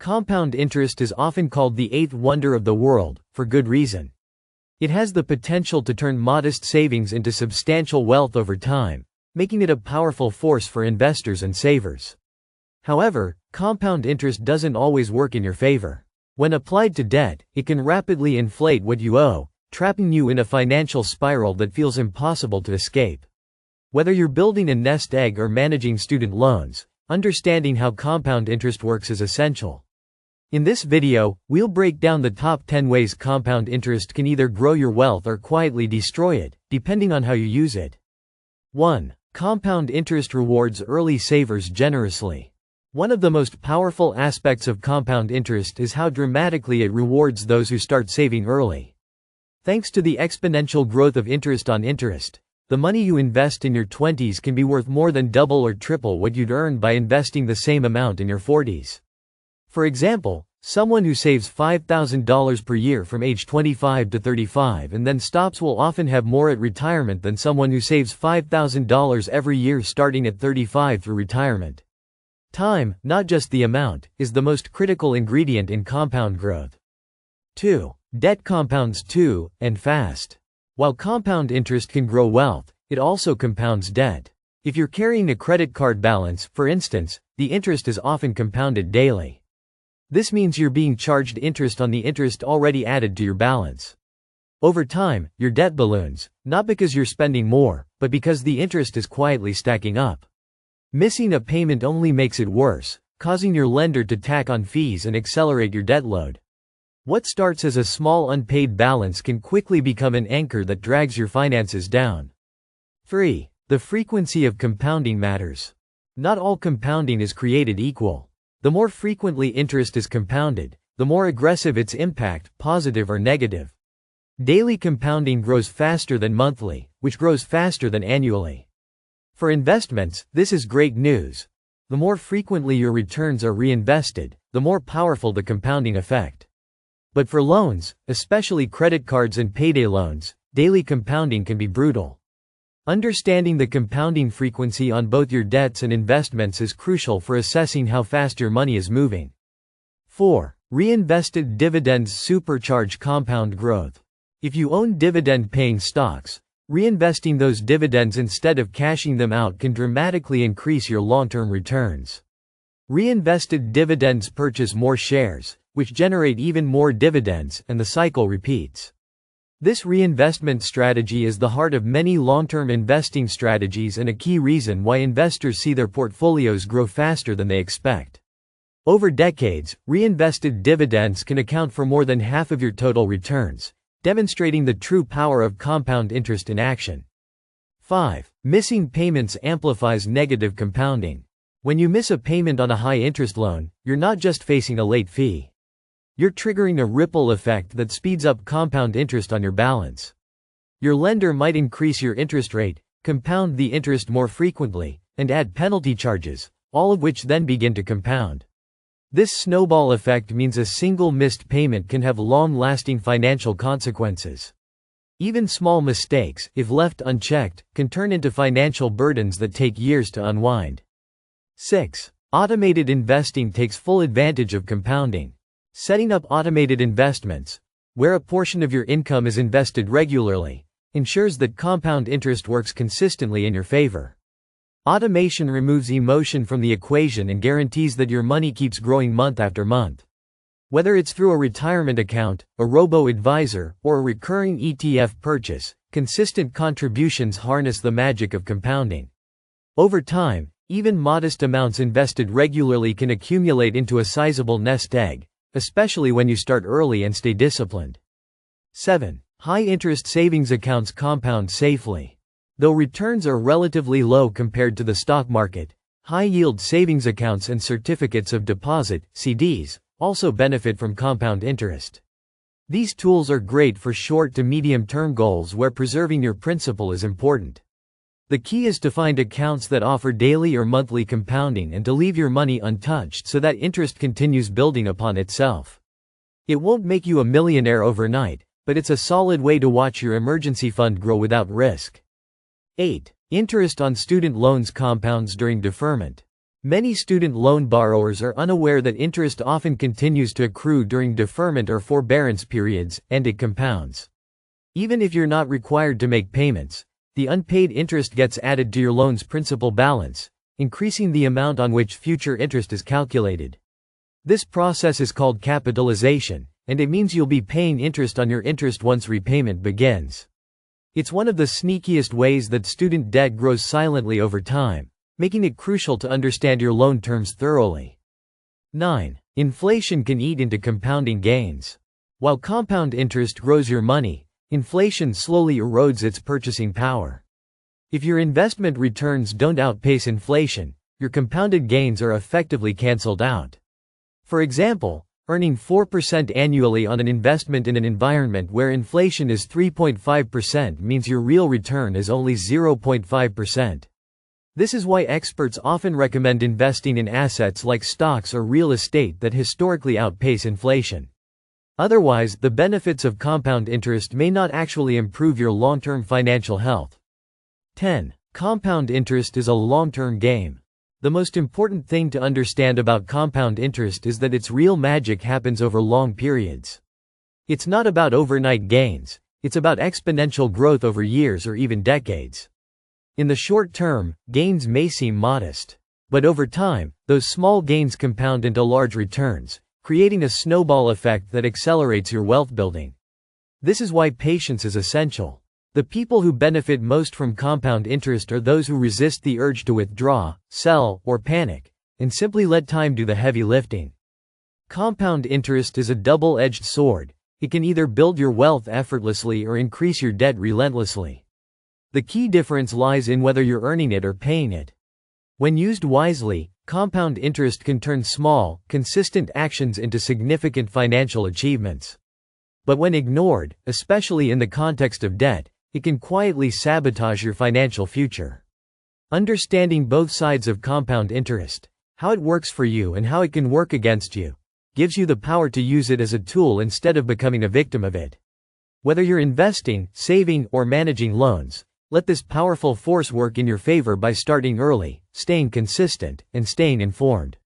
Compound interest is often called the eighth wonder of the world, for good reason. It has the potential to turn modest savings into substantial wealth over time, making it a powerful force for investors and savers. However, compound interest doesn't always work in your favor. When applied to debt, it can rapidly inflate what you owe, trapping you in a financial spiral that feels impossible to escape. Whether you're building a nest egg or managing student loans, understanding how compound interest works is essential. In this video, we'll break down the top 10 ways compound interest can either grow your wealth or quietly destroy it, depending on how you use it. 1. Compound interest rewards early savers generously. One of the most powerful aspects of compound interest is how dramatically it rewards those who start saving early. Thanks to the exponential growth of interest on interest, the money you invest in your 20s can be worth more than double or triple what you'd earn by investing the same amount in your 40s. For example, someone who saves $5,000 per year from age 25 to 35 and then stops will often have more at retirement than someone who saves $5,000 every year starting at 35 through retirement. Time, not just the amount, is the most critical ingredient in compound growth. 2. Debt compounds too, and fast. While compound interest can grow wealth, it also compounds debt. If you're carrying a credit card balance, for instance, the interest is often compounded daily. This means you're being charged interest on the interest already added to your balance. Over time, your debt balloons, not because you're spending more, but because the interest is quietly stacking up. Missing a payment only makes it worse, causing your lender to tack on fees and accelerate your debt load. What starts as a small unpaid balance can quickly become an anchor that drags your finances down. 3. The frequency of compounding matters. Not all compounding is created equal. The more frequently interest is compounded, the more aggressive its impact, positive or negative. Daily compounding grows faster than monthly, which grows faster than annually. For investments, this is great news. The more frequently your returns are reinvested, the more powerful the compounding effect. But for loans, especially credit cards and payday loans, daily compounding can be brutal. Understanding the compounding frequency on both your debts and investments is crucial for assessing how fast your money is moving. 4. Reinvested dividends supercharge compound growth. If you own dividend-paying stocks, reinvesting those dividends instead of cashing them out can dramatically increase your long-term returns. Reinvested dividends purchase more shares, which generate even more dividends, and the cycle repeats. This reinvestment strategy is the heart of many long-term investing strategies and a key reason why investors see their portfolios grow faster than they expect. Over decades, reinvested dividends can account for more than half of your total returns, demonstrating the true power of compound interest in action. 5. Missing payments amplifies negative compounding. When you miss a payment on a high-interest loan, you're not just facing a late fee. You're triggering a ripple effect that speeds up compound interest on your balance. Your lender might increase your interest rate, compound the interest more frequently, and add penalty charges, all of which then begin to compound. This snowball effect means a single missed payment can have long-lasting financial consequences. Even small mistakes, if left unchecked, can turn into financial burdens that take years to unwind. 6. Automated investing takes full advantage of compounding. Setting up automated investments, where a portion of your income is invested regularly, ensures that compound interest works consistently in your favor. Automation removes emotion from the equation and guarantees that your money keeps growing month after month. Whether it's through a retirement account, a robo-advisor, or a recurring ETF purchase, consistent contributions harness the magic of compounding. Over time, even modest amounts invested regularly can accumulate into a sizable nest egg, especially when you start early and stay disciplined. 7. High-interest savings accounts compound safely. Though returns are relatively low compared to the stock market, high-yield savings accounts and certificates of deposit, CDs, also benefit from compound interest. These tools are great for short to medium-term goals where preserving your principal is important. The key is to find accounts that offer daily or monthly compounding and to leave your money untouched so that interest continues building upon itself. It won't make you a millionaire overnight, but it's a solid way to watch your emergency fund grow without risk. 8. Interest on student loans compounds during deferment. Many student loan borrowers are unaware that interest often continues to accrue during deferment or forbearance periods, and it compounds. Even if you're not required to make payments, the unpaid interest gets added to your loan's principal balance, increasing the amount on which future interest is calculated. This process is called capitalization, and it means you'll be paying interest on your interest once repayment begins. It's one of the sneakiest ways that student debt grows silently over time, making it crucial to understand your loan terms thoroughly. 9. Inflation can eat into compounding gains. While compound interest grows your money, inflation slowly erodes its purchasing power. If your investment returns don't outpace inflation, your compounded gains are effectively canceled out. For example, earning 4% annually on an investment in an environment where inflation is 3.5% means your real return is only 0.5%. This is why experts often recommend investing in assets like stocks or real estate that historically outpace inflation. Otherwise, the benefits of compound interest may not actually improve your long-term financial health. 10. Compound interest is a long-term game. The most important thing to understand about compound interest is that its real magic happens over long periods. It's not about overnight gains, it's about exponential growth over years or even decades. In the short term, gains may seem modest. But over time, those small gains compound into large returns, creating a snowball effect that accelerates your wealth building. This is why patience is essential. The people who benefit most from compound interest are those who resist the urge to withdraw, sell, or panic, and simply let time do the heavy lifting. Compound interest is a double-edged sword. It can either build your wealth effortlessly or increase your debt relentlessly. The key difference lies in whether you're earning it or paying it. When used wisely, compound interest can turn small, consistent actions into significant financial achievements. But when ignored, especially in the context of debt, it can quietly sabotage your financial future. Understanding both sides of compound interest, how it works for you and how it can work against you, gives you the power to use it as a tool instead of becoming a victim of it. Whether you're investing, saving, or managing loans, let this powerful force work in your favor by starting early, staying consistent, and staying informed.